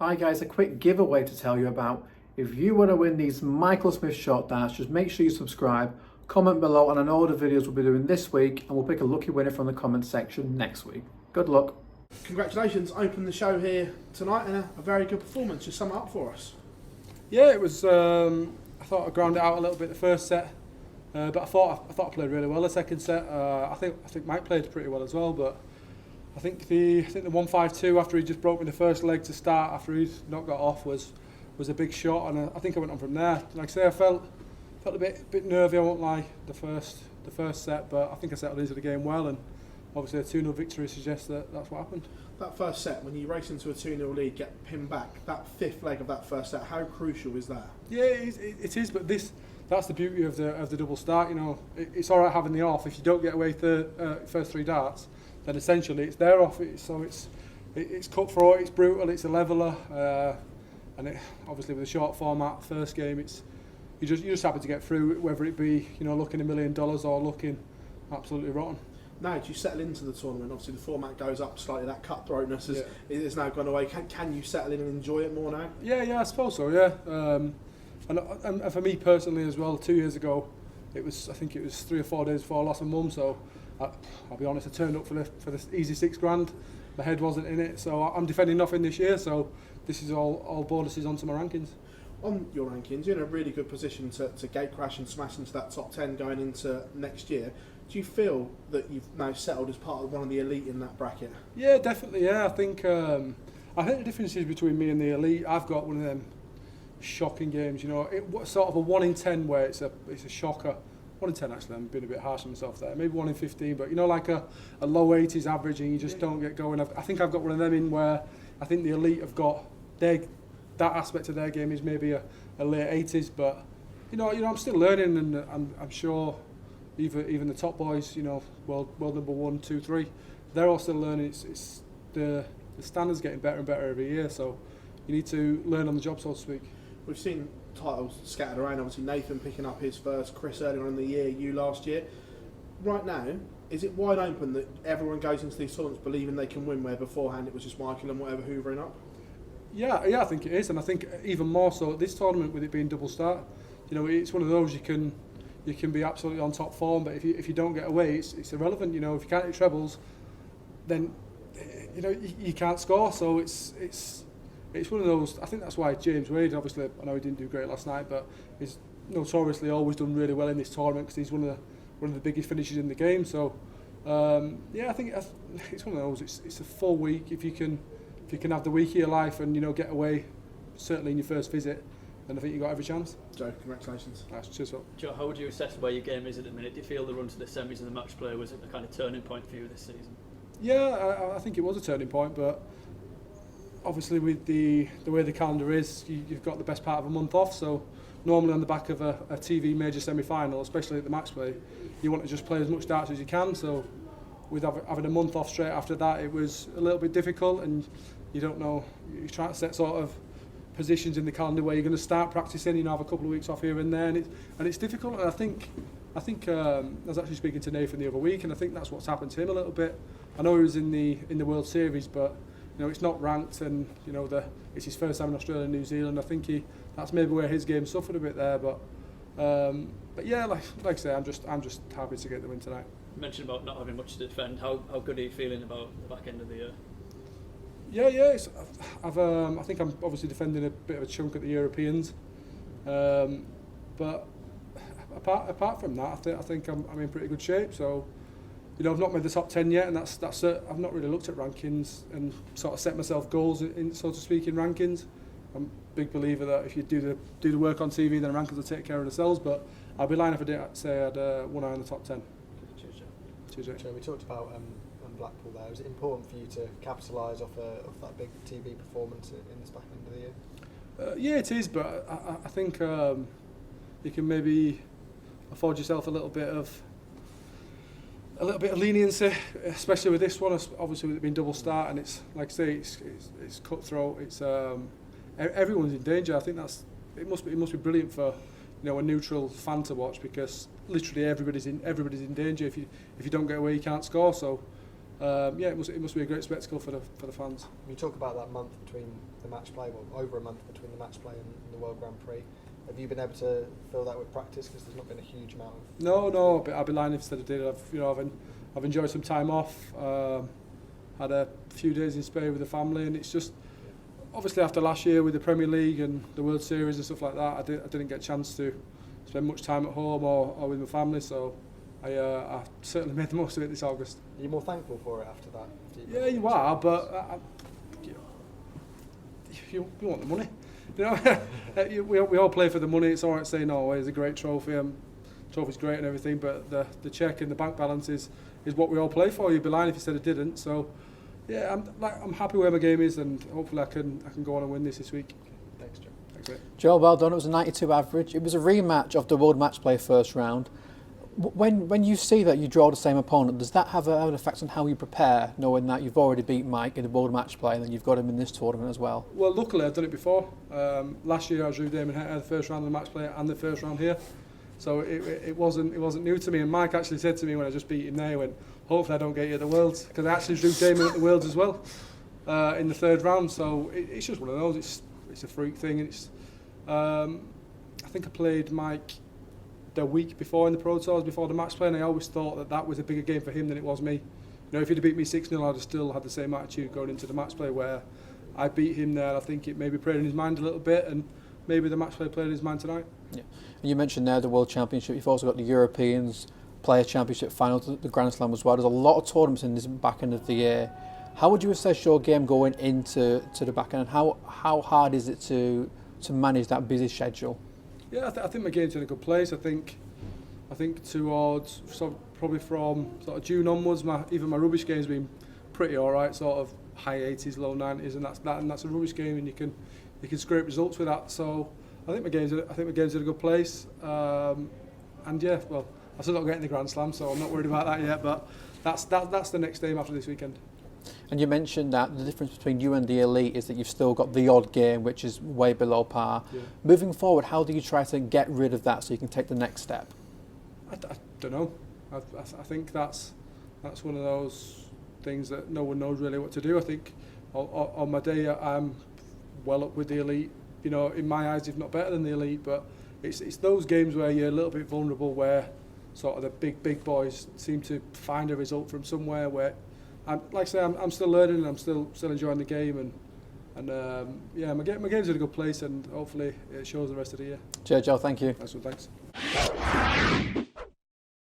Hi guys, a quick giveaway to tell you about. If you want to win these Michael Smith short darts, just make sure you subscribe, comment below on an order videos we'll be doing this week, and we'll pick a lucky winner from the comment section next week. Good luck. Congratulations, open the show here tonight and a very good performance. Just sum it up for us. Yeah, it was. I thought I ground it out a little bit the first set, but I thought I played really well the second set. I think Mike played pretty well as well, but I think the 1-5-2 after he just broke me the first leg to start after he'd not got off was a big shot, and I think I went on from there. Like I say, I felt a bit nervy. I won't lie the first set, but I think I settled into the game well, and obviously a 2-0 victory suggests that that's what happened. That first set, when you race into a 2-0 lead, get pinned back, that fifth leg of that first set, how crucial is that? Yeah, it is, but that's the beauty of the double start. You know, it's all right having the off. If you don't get away first three darts, then essentially it's their off. It's cutthroat, it's brutal, it's a leveler, and obviously with a short format first game, you just happen to get through, whether it be looking $1 million or looking absolutely rotten. Now, as you settle into the tournament, obviously the format goes up slightly. That cutthroatness is now gone away. Can you settle in and enjoy it more now? Yeah, I suppose so. Yeah, and for me personally as well, 2 years ago, I think it was 3 or 4 days before I lost my mum. So I'll be honest, I turned up for the easy $6,000. My head wasn't in it, so I'm defending nothing this year. So this is all bonuses onto my rankings. On your rankings, you're in a really good position to gate crash and smash into that top 10 going into next year. Do you feel that you've now settled as part of one of the elite in that bracket? Yeah, definitely. Yeah, I think the difference is between me and the elite. I've got one of them shocking games. Sort of a 1 in 10 where it's a shocker. 1 in 10 actually. I'm being a bit harsh on myself there. Maybe 1 in 15, but like a low 80s average, and you just don't get going. I think I've got one of them in where I think the elite have got that aspect of their game is maybe a late 80s, but I'm still learning, and I'm sure. Even the top boys, world number 1, 2, 3, they're all still learning. It's the standards getting better and better every year, so you need to learn on the job, so to speak. We've seen titles scattered around. Obviously, Nathan picking up his first, Chris earlier in the year, you last year. Right now, is it wide open that everyone goes into these tournaments believing they can win, where beforehand it was just Michael and whatever hoovering up? Yeah, I think it is, and I think even more so this tournament with it being double start. It's one of those you can be absolutely on top form, but if you don't get away, it's irrelevant. If you can't hit trebles, then you can't score. So it's one of those. I think that's why James Wade, obviously, I know he didn't do great last night, but he's notoriously always done really well in this tournament because he's one of the biggest finishers in the game. So I think it's one of those. It's a full week. If you can have the week of your life and get away, certainly in your first visit, then I think you've got every chance. Joe, congratulations. Nice, cheers up. Joe, how would you assess where your game is at the minute? Do you feel the run to the semis and the match play was a kind of turning point for you this season? Yeah, I think it was a turning point, but obviously with the way the calendar is, you've got the best part of a month off, so normally on the back of a TV major semi-final, especially at the match play, you want to just play as much darts as you can, so with having a month off straight after that, it was a little bit difficult, and you don't know, you're trying to set sort of positions in the calendar where you're going to start practicing, have a couple of weeks off here and there, and it's difficult. And I think I was actually speaking to Nathan the other week, and I think that's what's happened to him a little bit. I know he was in the World Series, but it's not ranked, and it's his first time in Australia and New Zealand. I think that's maybe where his game suffered a bit there, but yeah, like I say, I'm just happy to get the win tonight. You mentioned about not having much to defend. How good are you feeling about the back end of the year? Yeah. I think I'm obviously defending a bit of a chunk at the Europeans, but apart from that, I think I'm in pretty good shape. So, I've not made the top 10 yet, and that's I've not really looked at rankings and sort of set myself goals in, so to speak, in rankings. I'm a big believer that if you do the work on TV, then rankings will take care of themselves. But I'd be lying if I didn't say I had one eye on the top 10. Cheers, Joe. Cheers, Joe. Joe, we talked about Blackpool there. Was it important for you to capitalise off that big TV performance in this back end of the year? Yeah, it is, but I think you can maybe afford yourself a little bit of leniency, especially with this one. Obviously, with it being double start, and it's like I say, it's cutthroat. It's everyone's in danger. I think it must be brilliant for a neutral fan to watch, because literally everybody's in danger. If you don't get away, you can't score. So yeah, it must be a great spectacle for the fans. You talk about that month between the match play, well, over a month between the match play and the World Grand Prix. Have you been able to fill that with practice? Because there's not been a huge amount of... No, I'd be lying if I did. I've enjoyed some time off. Had a few days in Spain with the family, and it's just obviously after last year with the Premier League and the World Series and stuff like that, I didn't get a chance to spend much time at home or with my family. So I certainly made the most of it this August. Are you more thankful for it after that? Yeah, you are, but you want the money. You know, we all play for the money. It's all right saying, "Oh, it's a great trophy. Trophy's great and everything," but the check and the bank balance is what we all play for. You'd be lying if you said it didn't. So, yeah, I'm happy where my game is, and hopefully I can go on and win this week. Thanks, Joe. Thanks, mate. Joel, well done. It was a 92 average. It was a rematch of the World Matchplay first round. When you see that you draw the same opponent, does that have an effect on how you prepare, knowing that you've already beat Mike in the World Matchplay and then you've got him in this tournament as well? Well, luckily I've done it before. Last year I drew Damon Hett the first round of the Matchplay and the first round here, so it wasn't new to me. And Mike actually said to me when I just beat him there, he went, "Hopefully I don't get you at the Worlds," because I actually drew Damon at the Worlds as well in the third round. So it's just one of those. It's a freak thing. And it's I think I played Mike the week before in the Pro Tours, before the match play, and I always thought that was a bigger game for him than it was me. You know, if he'd have beat me 6-0, I'd have still had the same attitude going into the match play, where I beat him there. I think it maybe played in his mind a little bit, and maybe the match play played in his mind tonight. Yeah. And you mentioned there the World Championship. You've also got the Europeans Player Championship final, the Grand Slam as well. There's a lot of tournaments in this back end of the year. How would you assess your game going into the back end, and how hard is it to manage that busy schedule? Yeah, I think my game's in a good place. I think towards probably from sort of June onwards, even my rubbish game's been pretty all right, sort of high 80s, low 90s, and that's a rubbish game, and you can scrape results with that. So I think my game's in a good place. And yeah, well, I still not getting the Grand Slam, so I'm not worried about that yet. But that's the next game after this weekend. And you mentioned that the difference between you and the elite is that you've still got the odd game, which is way below par. Yeah. Moving forward, how do you try to get rid of that so you can take the next step? I don't know. I think that's one of those things that no one knows really what to do. I think on my day I'm well up with the elite. You know, in my eyes, if not better than the elite. But it's those games where you're a little bit vulnerable, where sort of the big boys seem to find a result from somewhere where. Like I say, I'm still learning, and I'm still enjoying the game, and yeah, my game's in a good place, and hopefully it shows the rest of the year. Joe, thank you. Thanks.